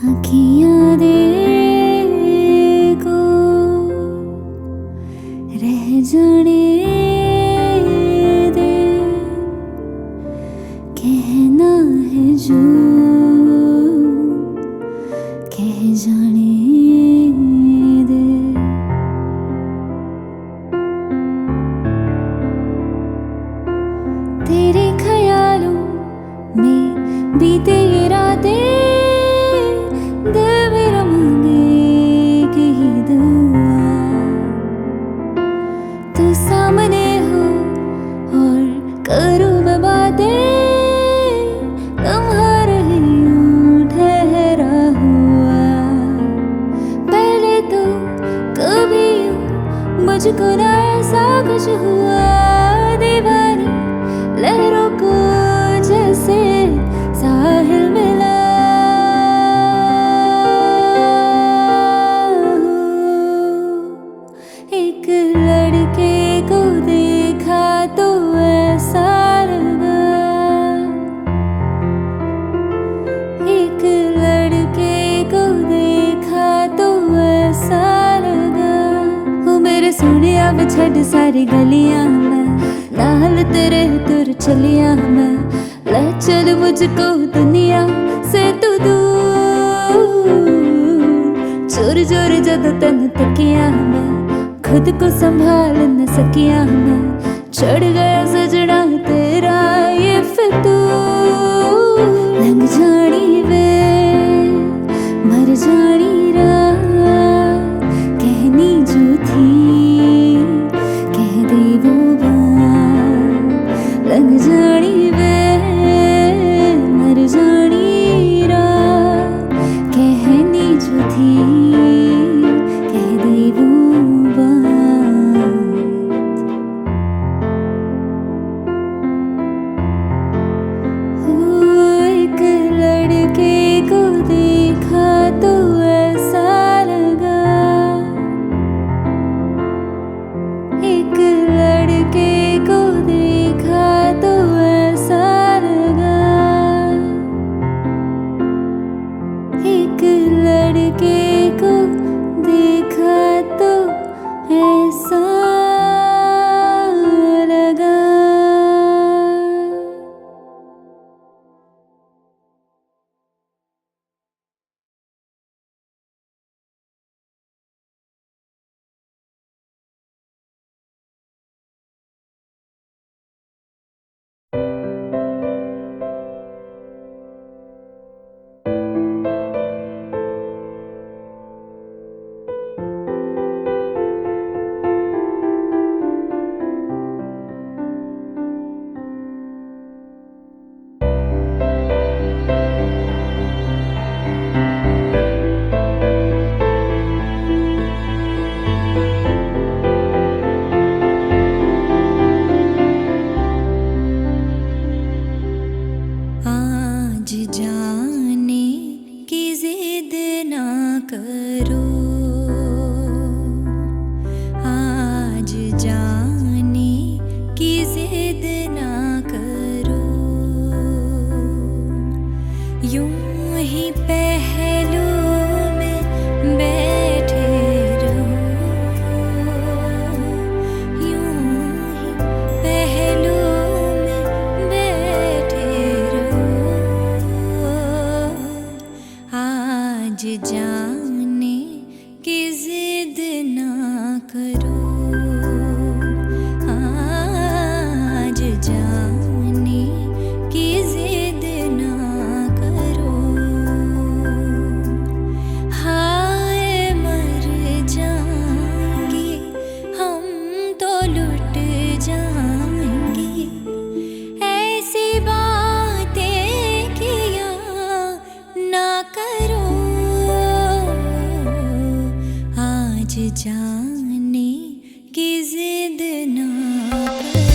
आँखियाँ देखो रह जाने दे, कहना है जो कह जाने दे। तेरे ख्यालों में बीते ये रातें, दिल मेरा मांगे ही दुआ। तू सामने हो और करूँ मैं बातें, लम्हा रही हूँ ठहरा हुआ। पहले तो कभी मुझको ना ऐसा कुछ हुआ, दीवानी लहरों को जैसे साहिल मिला। एक लड़के को देखा तो ऐसा लगा, एक लड़के को देखा तो ऐसा लगा। वो मेरे सोने अब छड़ सारी गलियां में, नाल तेरे तुर चलिया मैं। ले चल मुझको दुनिया से तू दूर, चोर चोर जद तन तकिया मैं, खुद को संभाल न सकिया मैं। चढ़ गया सजना तेरा ये फितूर, लंघ जानी वे मर जानी रात, कहनी जो थी कह दे वो बात। लंघ जानी वे मर जानी रात, कहनी जो थी कह दे वो बात। हो एक लड़के को देखा तो ऐसा लगा, एक लड़के को देखा तो ऐसा लगा, एक लड़के को देखा तो ऐसा लगा। आज जाने की जिद ना करो, आज जाने की जिद ना करो। यूं ही पहलू में बैठे रहो, यूं ही पहलू में बैठे रहो। आज जाने की जिद ना करो, आज जाने की जिद ना करो। हाय मर जाएंगे हम तो लुट जाएंगे, ऐसी बातें किया ना करो। आज जाने की जिद ना करो।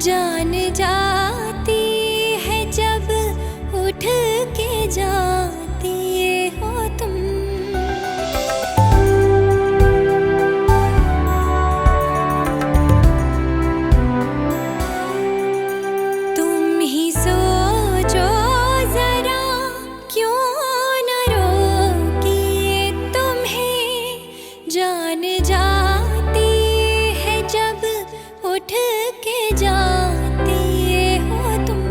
जान जाती है जब उठ के जाती हो तुम। तुम ही सोचो जरा क्यों न रोकी तुम्हें जान जाती है जब उठ के जाती हो तुम।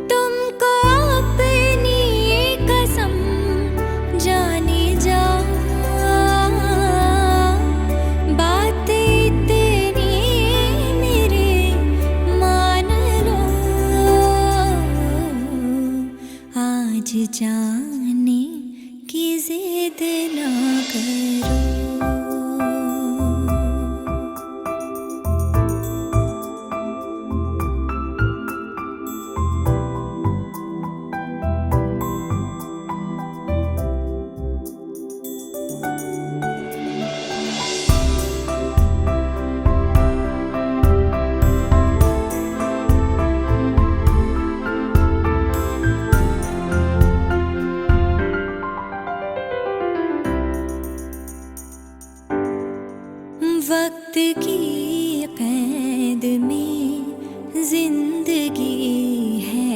तुमको अपनी कसम जाने जा बात इतनी मेरे मान लो। आज जाने की जिद ना करो। वक्त की कैद में जिंदगी है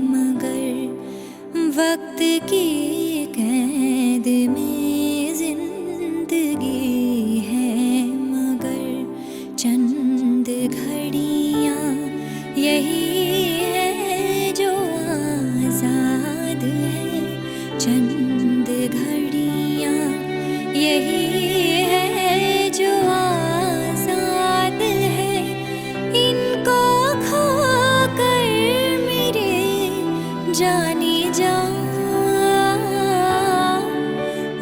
मगर वक्त की कैद में जिंदगी है मगर चंद घड़ियाँ यही है जो आज़ाद है। चंद घड़ियाँ यही है जो आज़ाद है। इनको खोकर मेरे जाने जा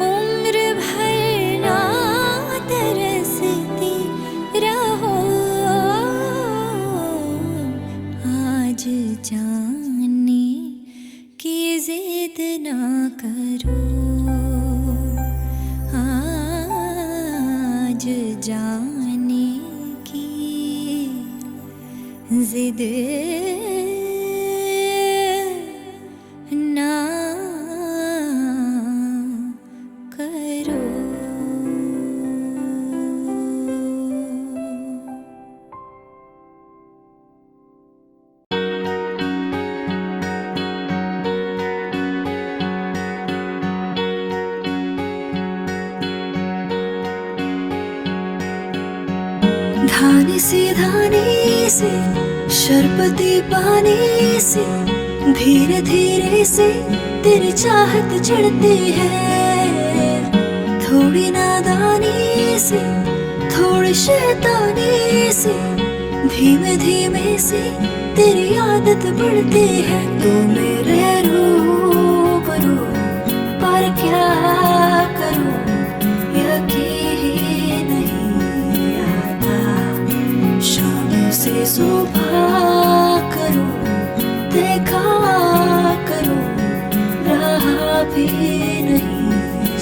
उम्र भर ना तरसती रहो। आज जाने की जिद ना करो। आज जाने की जिद ना करो। धाने से शरबती पानी से धीरे धीरे से तेरी चाहत चढ़ती है। थोड़ी नादानी से थोड़ी शैतानी से धीमे धीमे से तेरी आदत बढ़ती है। तू मेरे रूबरू पर क्या करूं यकीन नहीं आता। शाम से सुबह करूं देखा करूं रहा भी नहीं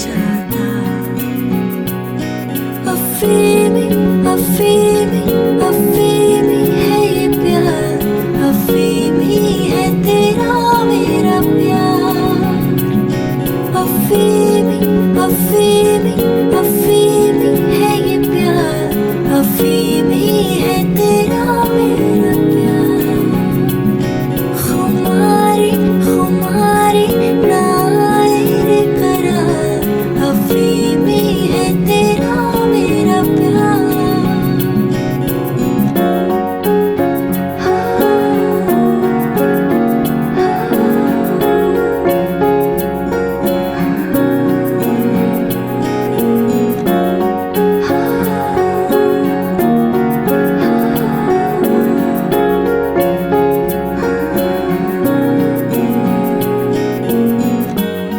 जाता। अफीमी अफीमी अफीमी है ये प्यार। अफीमी है तेरा मेरा प्यार। अफीमी अफीमी अफीमी है ये प्यार। अफीमी है तेरा मेरा प्यार। खुमारी खुमारी नायरे करार। अफीमी है तेरा मेरा प्यार।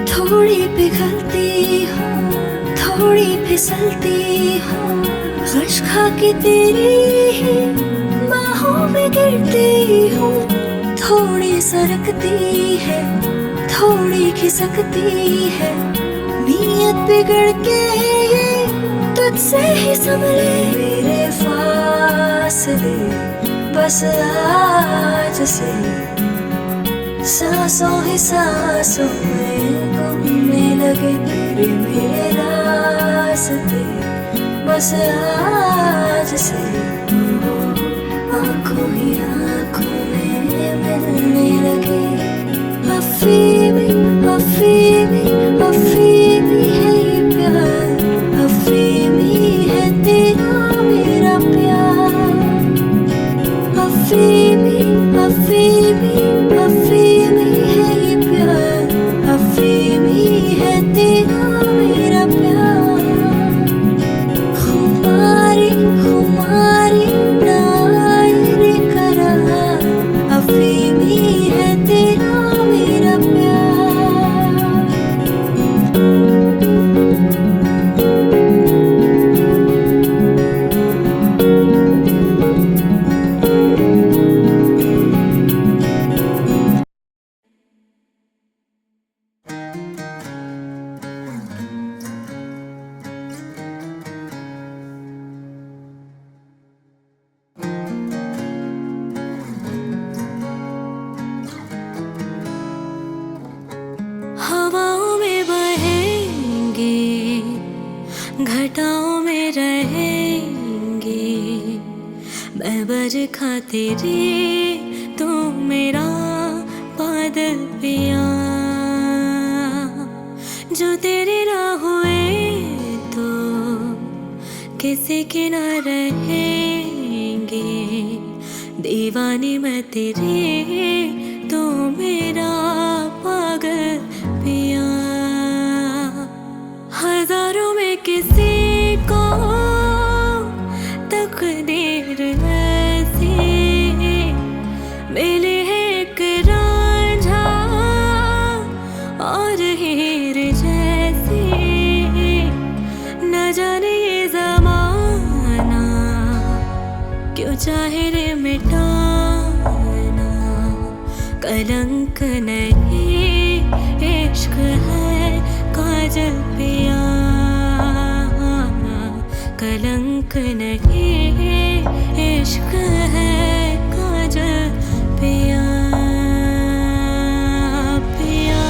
थोड़ी पिघलती हूँ थोड़ी फिसलती हूँ। गश खा के तेरी ही बाहों में गिरती हूँ। थोड़ी सरकती है थोड़ी खिसकती है। नीयत बिगड़ के ये तुझसे ही संभले। मेरे फासले बस आज से सांसों ही सांसों में घूमने लगे तेरे मेरे रास्ते। बस आज से आँखों ही आँखों में मिलने लगे। अफीमी अफीमी अफीमी है ये प्यार, अफीमी है तेरा मेरा प्यार। अफीमी अफीमी अफीमी है ये प्यार, अफीमी है तेरा मेरा प्यार। खुमारी खुमारी नायरे करार, अफीमी है तेरा मेरा प्यार। हवाओं में बहेंगे, घटाओं में रहेंगे, मैं बरखा तेरे तू मेरा बादल पिया। जो तेरे ना हुए तो किसी के ना रहेंगे, दीवानी मैं तेरे तू मेरा पागल पिया। हजारों में किसी को तकदीर ऐसी मिली है एक रांझा और हीर जैसी। न जाने ये ज़माना क्यों चाहे रे मिटाना, कलंक नहीं इश्क है काजल पिया। कलंक नहीं इश्क है काजल पिया। पिया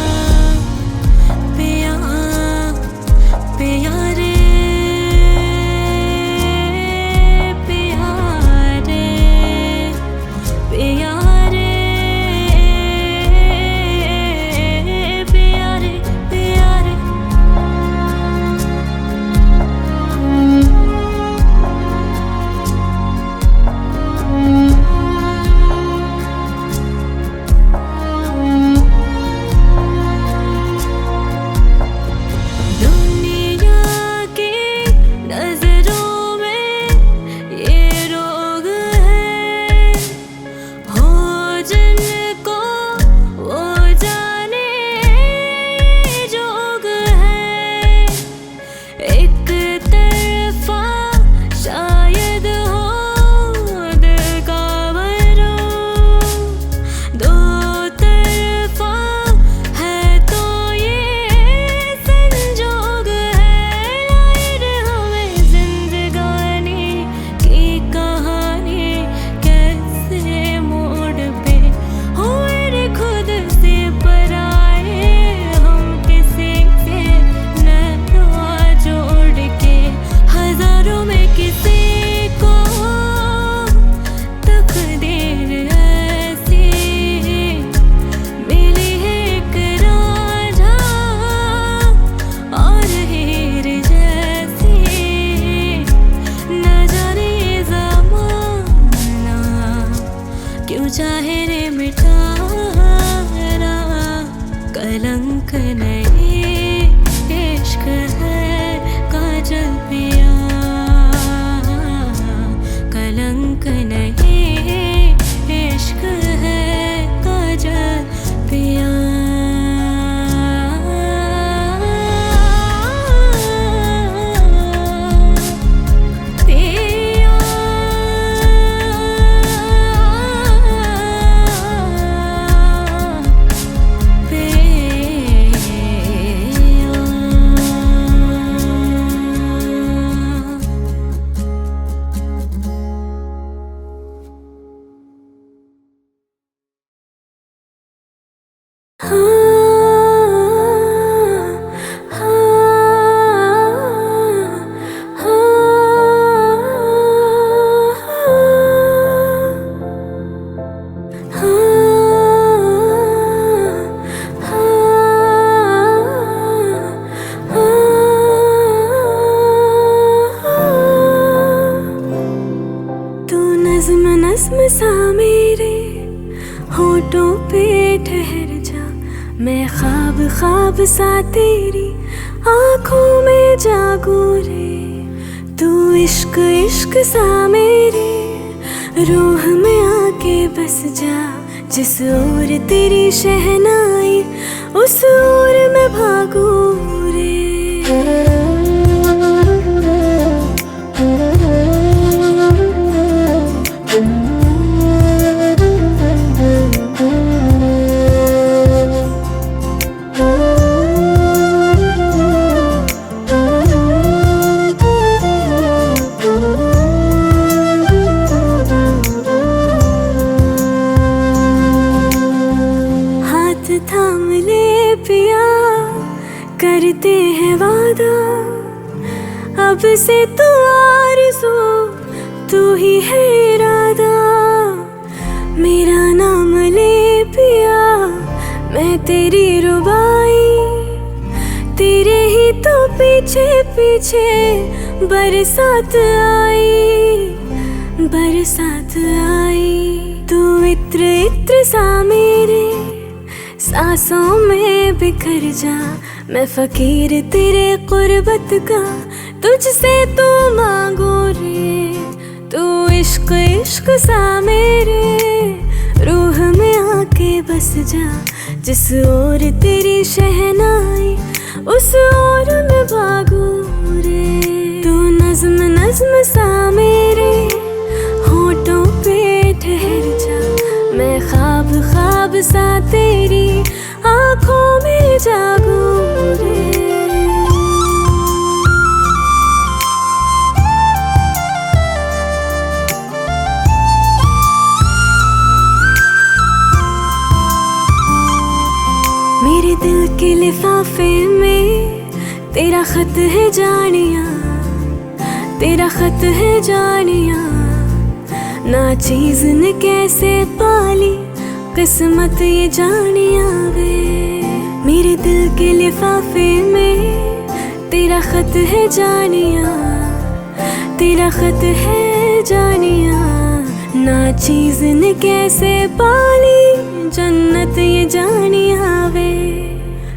पिया पिया रे पिया रे पिया रे पिया रे पिया रे। दुनिया की नजरों में ये रोग है, हो जिनको वो जाने जोग है। एक तरफा शायद हो दिल का भरों, दो तरफा है तो ये संजोग है। लाइर हमें जिंदगानी की कहानी कैसे मोड़ पे हुए रे खुद से पराए, हम किसी से नैना जोड़ के। हजारों में किसी को तकदीर ऐसी मिली है एक रांझा और हीर जैसी। न जाने ये ज़माना क्यों चाहे रे मिटाना, कलंक नहीं इश्क है काजल पिया। कलंक नहीं इश्क है काजल पिया। पिया पिया ख्वाब सा तेरी आँखों में जागू रे। तू इश्क इश्क सा मेरे रूह में आके बस जा। जिस ओर तेरी शहनाई उस ओर मैं भागू रे। थाम ले पिया करते हैं वादा, अब से तू आरज़ू तू ही है इरादा। मेरा नाम ले पिया मैं तेरी रुबाई, तेरे ही तो पीछे पीछे बरसात आई, बरसात आई। तू इत्र इत्र सा मेरे सांसों में बिखर जा। मैं फकीर तेरे कुर्बत का तुझसे तो मांगू रे। तू इश्क इश्क सा मेरे रूह में आके बस जा। जिस ओर तेरी शहनाई उस ओर मैं भागू रे। तू नज़्म नज़्म सा मेरे होठों पे ठहर जा। मैं ख्वाब ख्वाब सा तेरी आँखों में जागू रे। मेरे दिल के लिफाफे में तेरा खत है जानिया, तेरा खत है जानिया। ना चीज़ ने कैसे पाली किस्मत ये जानिया वे। मेरे दिल के लिफाफे में तेरा खत है जानिया, तेरा खत है जानिया। ना चीज़ ने कैसे पाली जन्नत ये जानिया वे।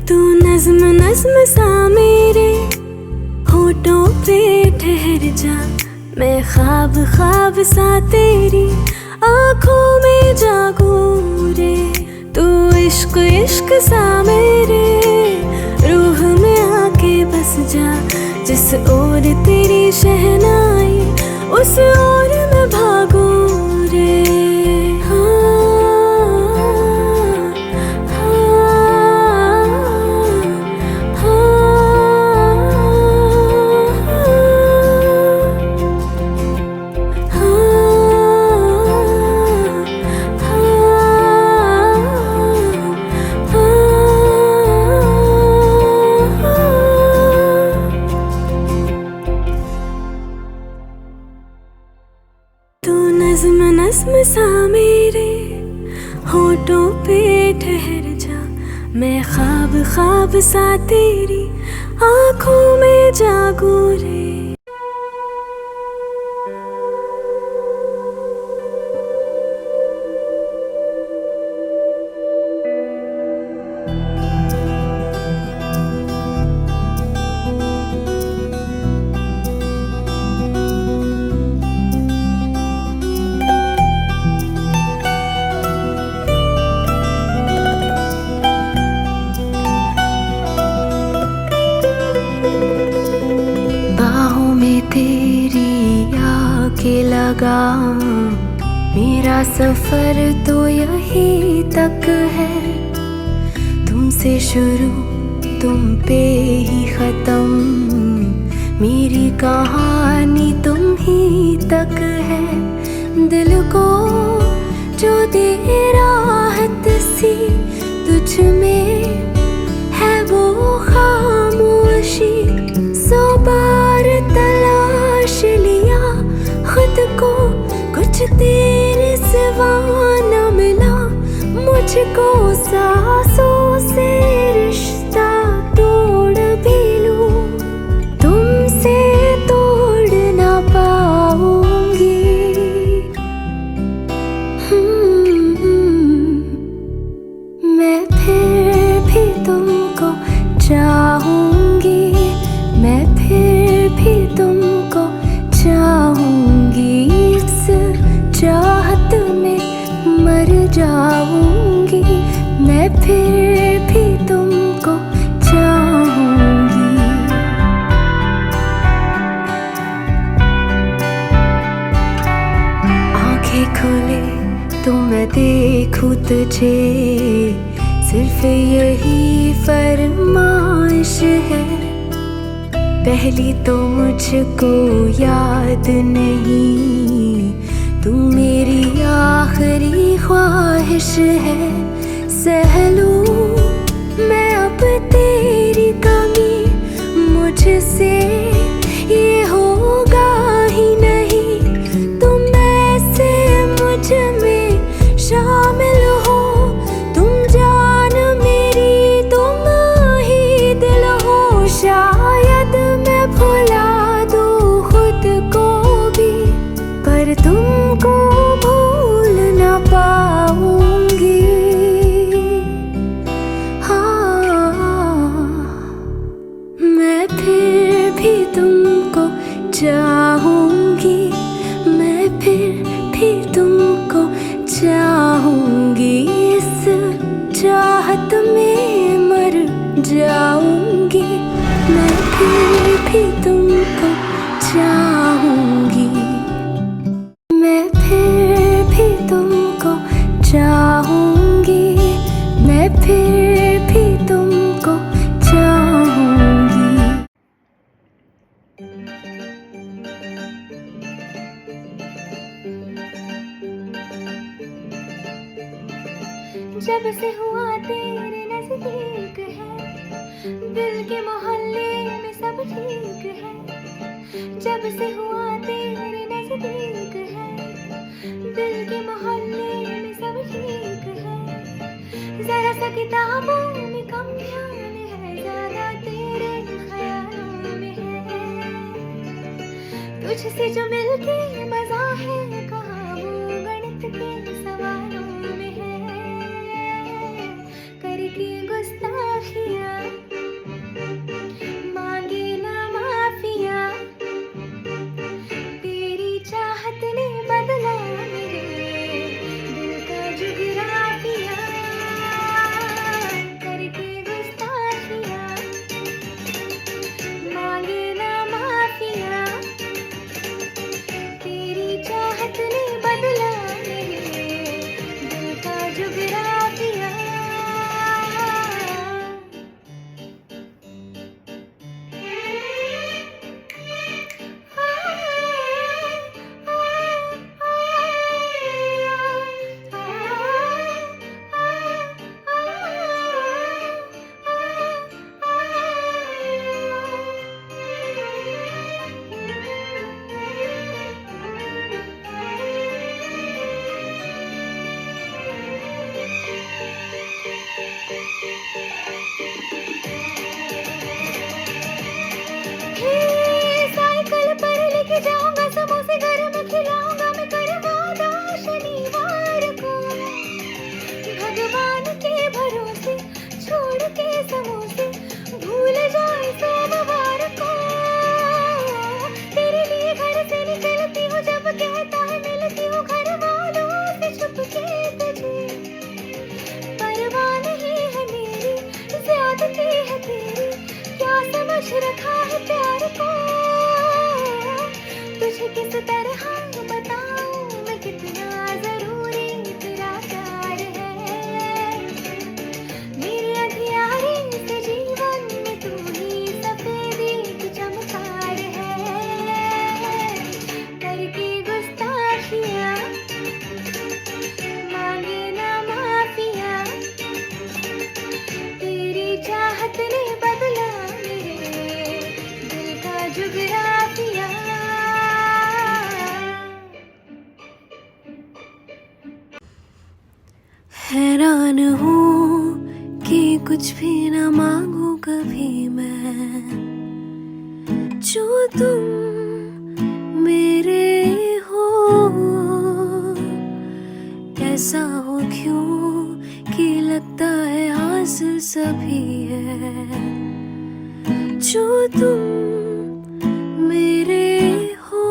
तू नज़्म नज़्म सा मेरे होठों पे ठहर जा। मैं ख्वाब ख्वाब सा तेरी आँखों में जागू रे। तू इश्क इश्क सा मेरे रूह में आके बस जा। जिस ओर तेरी शहनाई उस ओर मैं भागू रे। नज़्म नज़्म सा मेरे होठों पे ठहर जा। मैं ख्वाब ख्वाब सा तेरी आँखों में जागू रे। तेरी आके लगा मेरा सफर तो यही तक है। तुमसे शुरू तुम पे ही खत्म, मेरी कहानी तुम ही तक है। दिल को जो दे राहत सी तुझ में है वो खामोशी। 100 बार तलाश लिया खुद को, कुछ तेरे सिवा न मिला मुझको। सांसों से रिश्ता तोड़ भी लूं, तुमसे तोड़ ना पाऊंगी। मैं फिर भी तुमको पहली तो मुझको याद नहीं, तू मेरी आखिरी ख्वाहिश है। सह लूं मैं अब तेरी कमी, मुझसे ये होगा ही नहीं। तुम ऐसे मुझ में शामिल हो, तुम जान मेरी, तुम ही दिल हो। शायद मैं भुला दूं खुद को भी, पर तुमको भूल ना पाऊंगी। मैं फिर भी तुमको चाहूंगी, मैं फिर भी तुमको चाहूंगी। इस चाहत में मर जाऊंगी, मैं फिर भी तुमको चाहूंगी। मैं फिर भी तुमको चाहूंगी, मैं फिर भी तुमको चाहूंगी। जब से हुआ तेरे नजदीक है, दिल के मोहल्ले में सब ठीक है। जब से हुआ तेरे नजदीक है, दिल के मोहल्ले में सब ठीक है। जरा सा किताबों में कम ध्यान है, ज्यादा तेरे ख्यालों में है। तुझसे जो मिलके मजा है, कहाँ वो गणित के सवालों में है। करके गुस्ताखियाँ मांगे ना माफिया, तेरी चाहत ने बदला मेरे दिल का जुगराफिया। करके गुस्ताखियाँ मांगे ना माफिया, तेरी चाहत ने बदला मेरे दिल का जुगराफिया। साइकिल पर लेके जाऊंगा, समोसे घर में खिलाऊंगा, मैं करवादा शनिवार को। भगवान के भरोसे छोड़ के समोसे, भूल जाए सोमवार को। तेरे लिए घर से निकलती हूँ, जब कहता है मिलती हूँ घर वालों से छुपके तुझे। परवाह नहीं है मेरी, ज्यादती है तेरी, क्या समझ रखा है प्यार को। तुझे किस तरह बताऊं मैं, कितना जरूरी तेरा प्यार है। मेरे अंधियारे से जीवन में तू ही सफेदी की चमकार है। करके गुस्ताखियाँ मांगे ना माफिया, तेरी चाहत ने बदला मेरे दिल का जुगराफिया। हैरान हूँ कि कुछ भी न मांगू कभी मैं, जो तुम मेरे हो। ऐसा हो क्यों कि लगता है हासिल सभी है, जो तुम मेरे हो।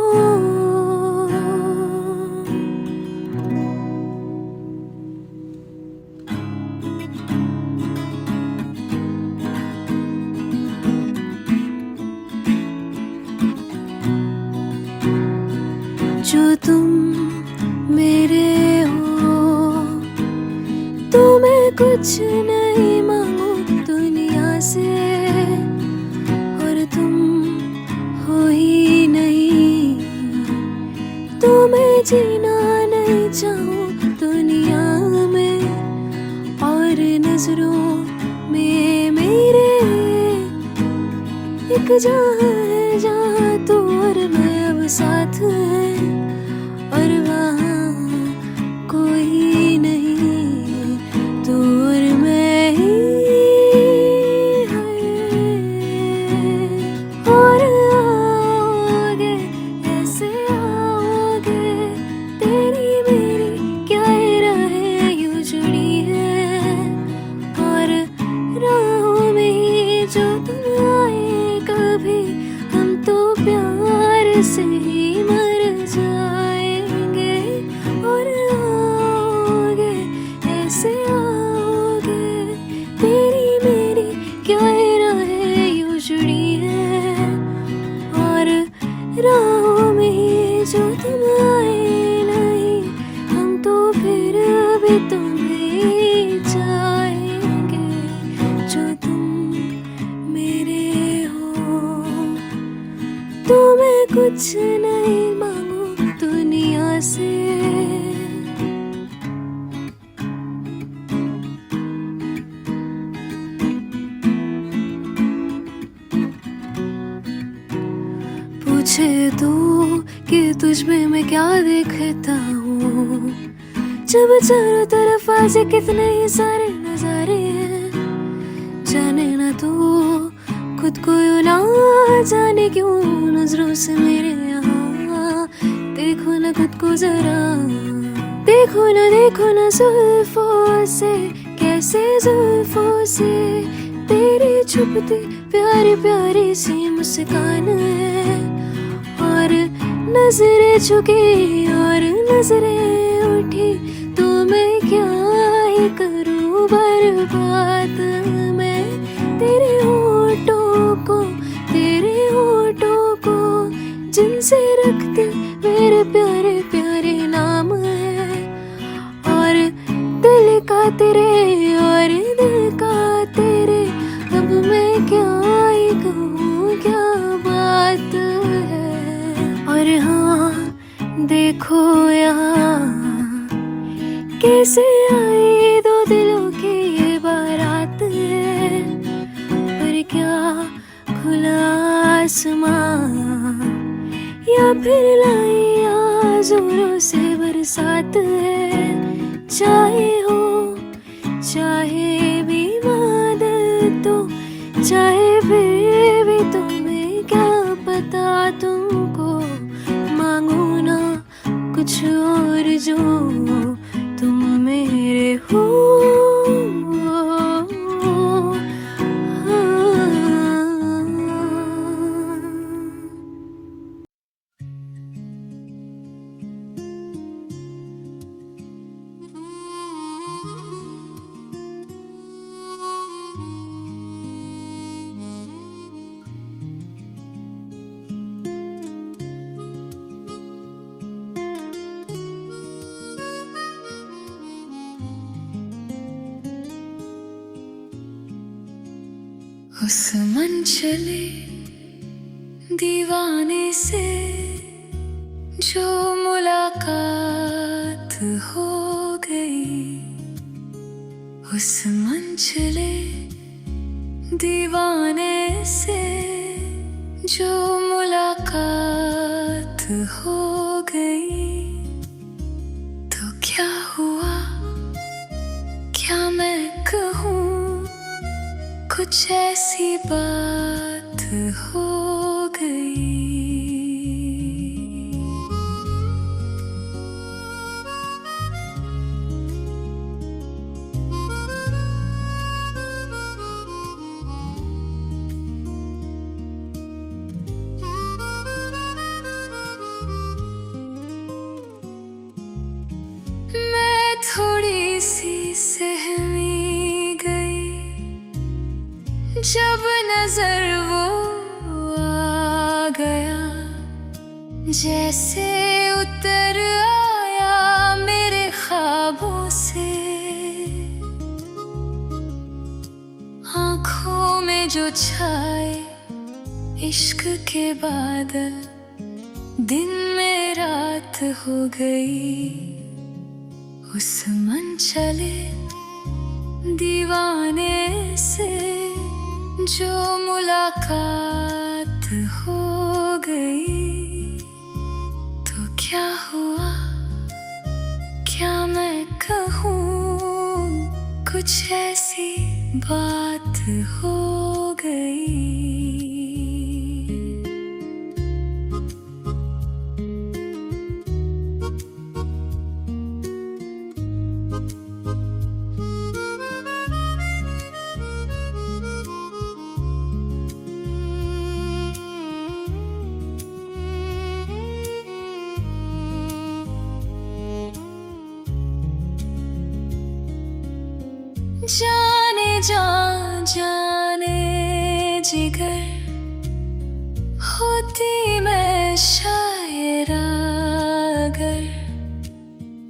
जो तुम मेरे हो, तो मैं कुछ नहीं मांगू दुनिया से, और तुम जीना नहीं चाहूं दुनिया में, और नजरों में मेरे एक जहां है जहां तू और मैं अब साथ हैं, और वहाँ कोई नहीं, तू और मैं ही हैं। और आओगे ऐसे आओगे, तेरी मेरी क्या राहें यूं जुड़ी है, और राहों में ही जो तुम आए कभी, हम तो प्यार से ही मर जाएंगे। और आओगे ऐसे आओगे, तेरी मेरी क्या राहें यूं जुड़ी है, और राहों में ही जो तुम आए नहीं, हम तो फिर भी तुम्हें जाएंगे। जो तुम मेरे हो तो मैं कुछ नहीं मांगू दुनिया से। पूछे तू कि तुझ में मैं क्या देखता हूँ, जब चारों तरफ आज कितने ही सारे नजारे हैं, जाने ना तू खुद को यूं ना जाने क्यों नजरों से मेरे यहाँ, देखो ना खुद को जरा, देखो ना जुल्फों से, कैसे जुल्फों से तेरी छुपती प्यारी प्यारी सी मुस्कान है, और नजरें झुकी और नजरें उठी, तो मैं क्या ही करूं बर्बाद मैं तेरे होठों को, तेरे होठों को जिनसे रखते मेरे प्यारे प्यारे नाम है, और दिल का तेरे और दिल का तेरे, अब मैं क्या ही कहूँ क्या बात है। और हाँ देखो यहाँ कैसे आई दो दिलों की ये बारात है, पर क्या खुला आसमां या फिर लाई जोरों से बरसात है, चाहे हो चाहे भी बादल तो, चाहे फिर भी तुम्हें क्या पता, तुमको मांगू ना कुछ और जो तुम मेरे हो। उस मंचले दीवाने से जो मुलाकात हो गई, उस मंचले दीवाने से जो मुलाकात हो गई, तो क्या हुआ क्या मैं कहूँ, कुछ ऐसी बात हो गई। मैं थोड़ी सी सहमी गई जब नजर वो आ गया, जैसे उतर आया मेरे ख्वाबों से, आँखों में जो छाए इश्क के बादल, दिन में रात हो गई उस मन चले दीवाने से जो मुलाकात हो गई। तो क्या हुआ क्या मैं कहूँ, कुछ ऐसी बात हो गई। जाने जा जाने जिगर होती मैं शायर अगर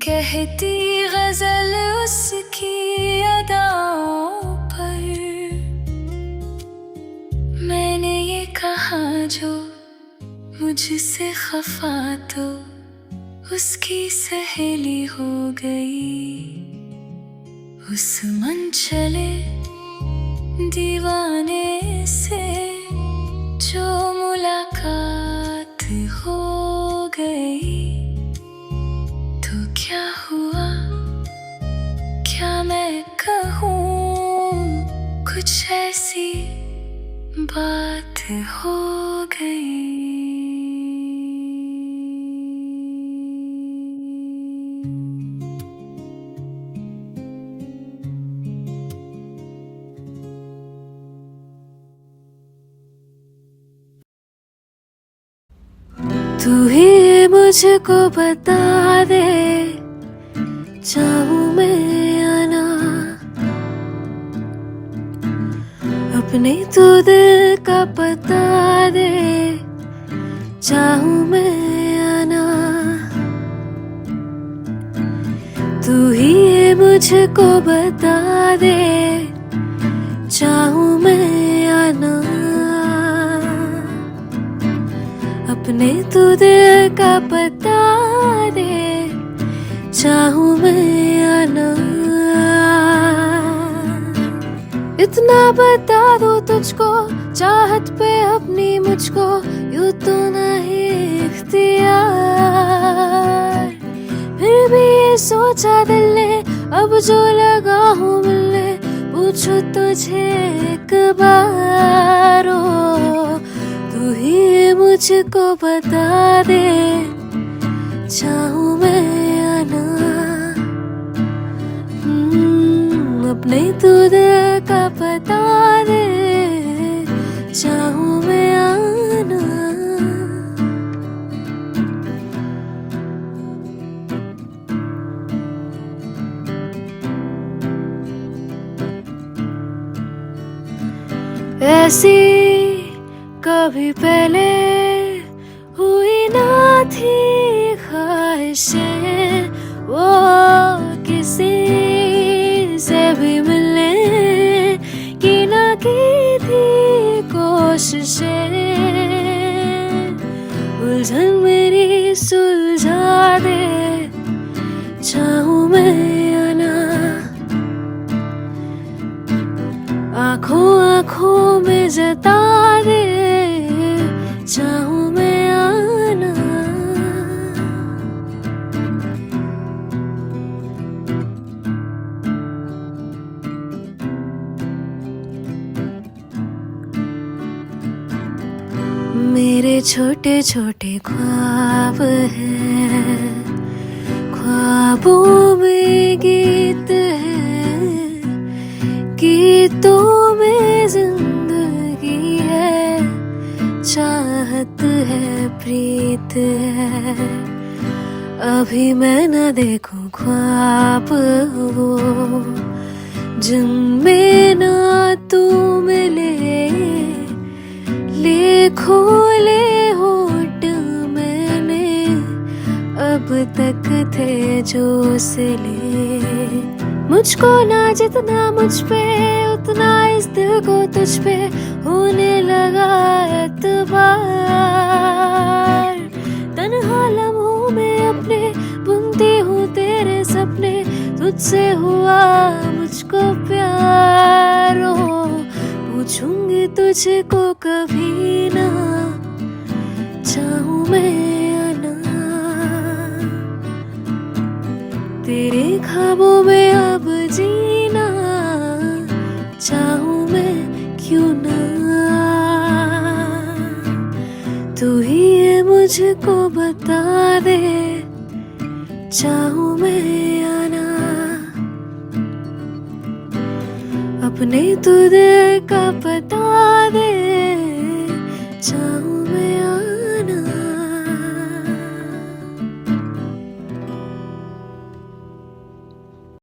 कहती गजल उसकी अदाओं पर। मैंने ये कहा जो मुझसे खफा तो उसकी सहेली हो गई। उस मन चले दीवाने से जो मुलाकात हो गई। तो क्या हुआ क्या मैं कहूँ, कुछ ऐसी बात हो गई। तू ही मुझको बता दे चाहूँ मैं या ना, अपने तू दिल का पता दे चाहूँ मैं या ना। तू ही मुझको बता दे चाहूँ मैं या ना, अपने तू दिल का पता दे चाहूँ मैं या ना। इतना बता दूँ तुझको चाहत पे अपनी मुझको यूँ तो नहीं इख्तियार। फिर भी ये सोचा दिल ने अब जो लगा हूँ मिलने पूछो तुझे एक बार। तू ही मुझको बता दे चाहूँ मैं या ना, अपने तू दिल का पता दे चाहूँ मैं या ना। ऐसी कभी पहले हुई ना थी ख्वाहिशें, वो किसी से भी मिलने की ना की थी कोशिशें। उलझन मेरी सुलझा दे चाहूँ मैं या ना, आँखों आँखों में जता दे चाहूँ मैं या ना। मेरे छोटे छोटे ख्वाब हैं, ख्वाबों में गीत है, गीतों में जिंदगी है, चाहत है प्रीत है। अभी मैं न देखूं ख्वाब वो जिनमें ना तू मिले, लिखो ले होठ मैंने अब तक थे जो सिले। मुझको ना जितना मुझ पे उतना इस दिल को तुझ पे होने लगा एतबार। तन्हा लम्हों तुझसे हुआ मुझको प्यार हो, पूछूंगी तुझको कभी ना, चाहूं मैं या ना। तेरे ख्वाबों में अब जीना चाहूं मैं क्यों ना। तू ही ये मुझको बता दे, चाहूं मैं या ना। अपने तू दिल का बता दे, चाहूं मैं